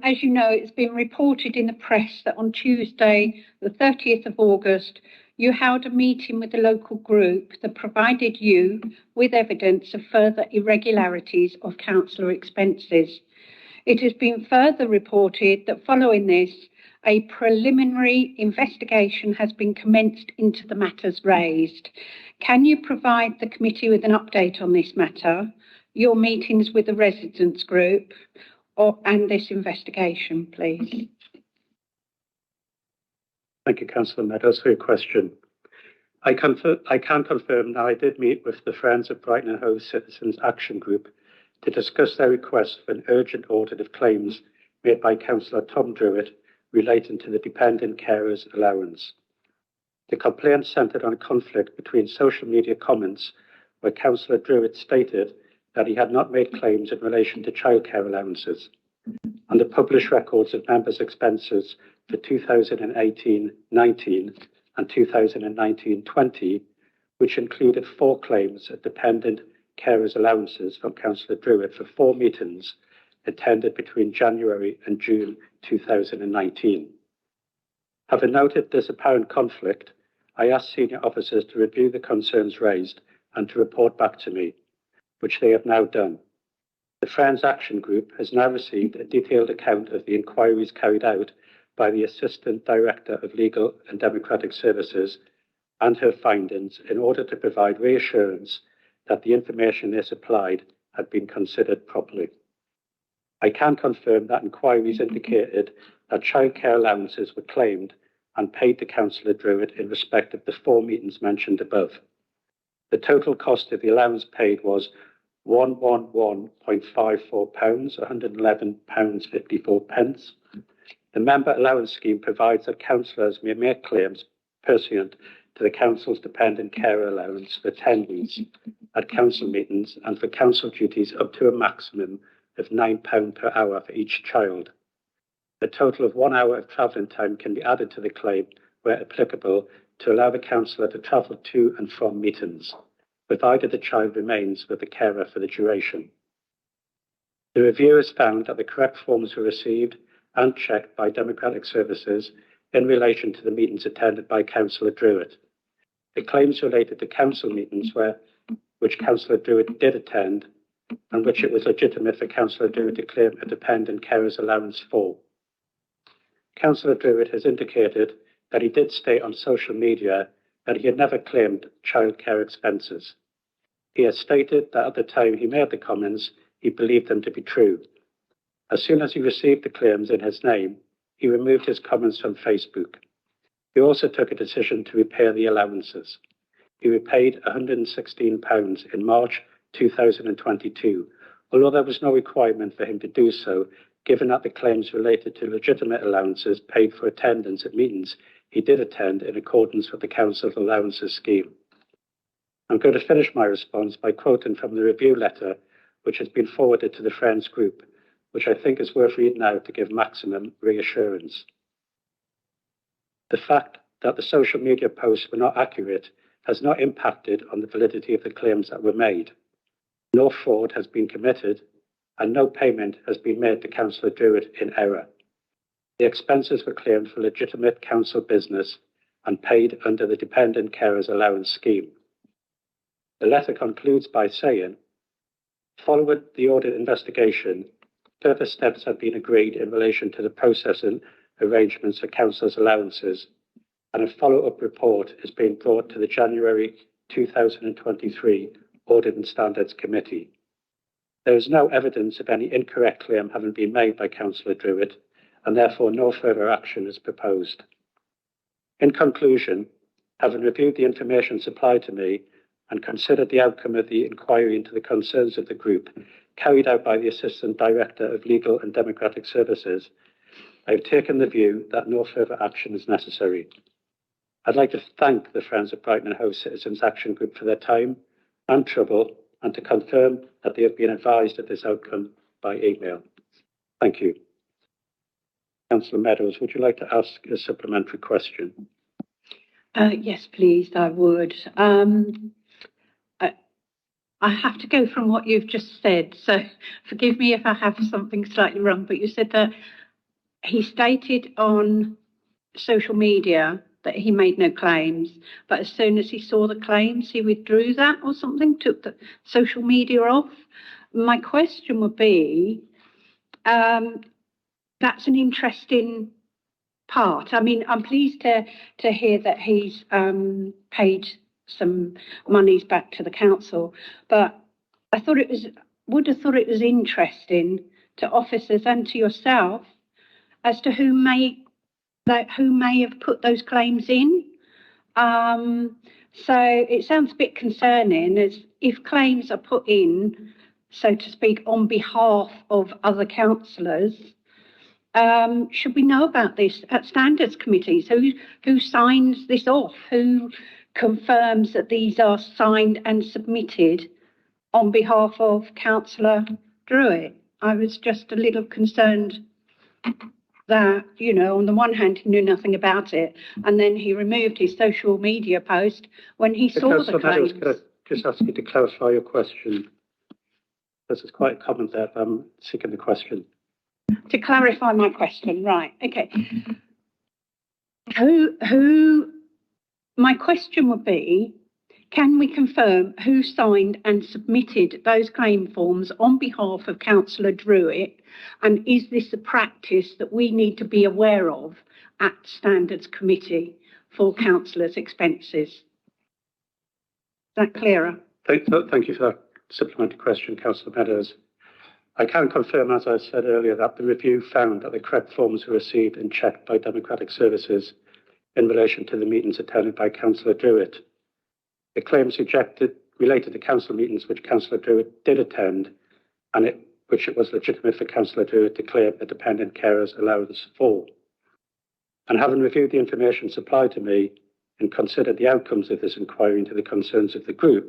As you know, it's been reported in the press that on Tuesday, the 30th of August, you held a meeting with the local group that provided you with evidence of further irregularities of councillor expenses. It has been further reported that following this, a preliminary investigation has been commenced into the matters raised. Can you provide the committee with an update on this matter, your meetings with the residents group, and this investigation, please? Thank you, Councillor Meadows, for your question. I can confirm that I did meet with the Friends of Brighton and Hove Citizens Action Group to discuss their request for an urgent audit of claims made by Councillor Tom Druit relating to the dependent carers allowance. The complaint centred on a conflict between social media comments where Councillor Druit stated that he had not made claims in relation to childcare allowances, and the published records of members' expenses for 2018-19 and 2019-20, which included 4 claims of dependent carers allowances from Councillor Druit for 4 meetings attended between January and June 2019. Having noted this apparent conflict, I asked senior officers to review the concerns raised and to report back to me, which they have now done. The Friends Action Group has now received a detailed account of the inquiries carried out by the Assistant Director of Legal and Democratic Services and her findings in order to provide reassurance that the information they supplied had been considered properly. I can confirm that inquiries indicated that childcare allowances were claimed and paid to Councillor Druit in respect of the 4 meetings mentioned above. The total cost of the allowance paid was £111.54, £111.54. The member allowance scheme provides that councillors may make claims pursuant to the council's dependent care allowance for attendance at council meetings and for council duties up to a maximum of £9 per hour for each child. A total of 1 hour of travelling time can be added to the claim where applicable to allow the councillor to travel to and from meetings, provided the child remains with the carer for the duration. The review has found that the correct forms were received and checked by Democratic Services in relation to the meetings attended by Councillor Druit. The claims related to council meetings which Councillor Druit did attend and which it was legitimate for Councillor Druit to claim a dependent carer's allowance for. Councillor Druit has indicated that he did state on social media that he had never claimed childcare expenses. He has stated that at the time he made the comments, he believed them to be true. As soon as he received the claims in his name, he removed his comments from Facebook. He also took a decision to repay the allowances. He repaid £116 in March 2022, although there was no requirement for him to do so, given that the claims related to legitimate allowances paid for attendance at meetings he did attend in accordance with the Council's allowances scheme. I'm going to finish my response by quoting from the review letter, which has been forwarded to the Friends Group, which I think is worth reading out to give maximum reassurance. The fact that the social media posts were not accurate has not impacted on the validity of the claims that were made. No fraud has been committed and no payment has been made to Councillor Druit in error. The expenses were claimed for legitimate council business and paid under the Dependent Carers Allowance Scheme. The letter concludes by saying, following the audit investigation, further steps have been agreed in relation to the processing arrangements for councillors' allowances, and a follow-up report is being brought to the January 2023 Audit and Standards Committee. There is no evidence of any incorrect claim having been made by Councillor Druit, and therefore no further action is proposed. In conclusion, having reviewed the information supplied to me and considered the outcome of the inquiry into the concerns of the group carried out by the Assistant Director of Legal and Democratic Services, I have taken the view that no further action is necessary. I'd like to thank the Friends of Brighton and Hove Citizens Action Group for their time and trouble, and to confirm that they have been advised of this outcome by email. Thank you. Councillor Meadows, would you like to ask a supplementary question? Yes, please, I would. I have to go from what you've just said, so forgive me if I have something slightly wrong, but you said that he stated on social media that he made no claims, but as soon as he saw the claims, he withdrew that or something, took the social media off. My question would be, that's an interesting part. I mean, I'm pleased to hear that he's paid some monies back to the council, but I thought would have thought it was interesting to officers and to yourself as to who may have put those claims in. So it sounds a bit concerning as if claims are put in, so to speak, on behalf of other councillors. Should we know about this at standards committees? Who signs this off? Who confirms that these are signed and submitted on behalf of Councillor Druit? I was just a little concerned that, you know, on the one hand, he knew nothing about it, and then he removed his social media post when he saw the claims. Could I just ask you to clarify your question? This is quite common there, but I'm seeking the question. To clarify my question, right, okay. My question would be, can we confirm who signed and submitted those claim forms on behalf of Councillor Druit? And is this a practice that we need to be aware of at Standards Committee for councillors' expenses? Is that clearer? Thank you for that supplementary question, Councillor Meadows. I can confirm, as I said earlier, that the review found that the correct forms were received and checked by Democratic Services in relation to the meetings attended by Councillor Druit. The claims related to council meetings which Councillor Druit did attend, and which it was legitimate for Councillor Druit to claim a dependent carer's allowance for. And having reviewed the information supplied to me and considered the outcomes of this inquiry into the concerns of the group,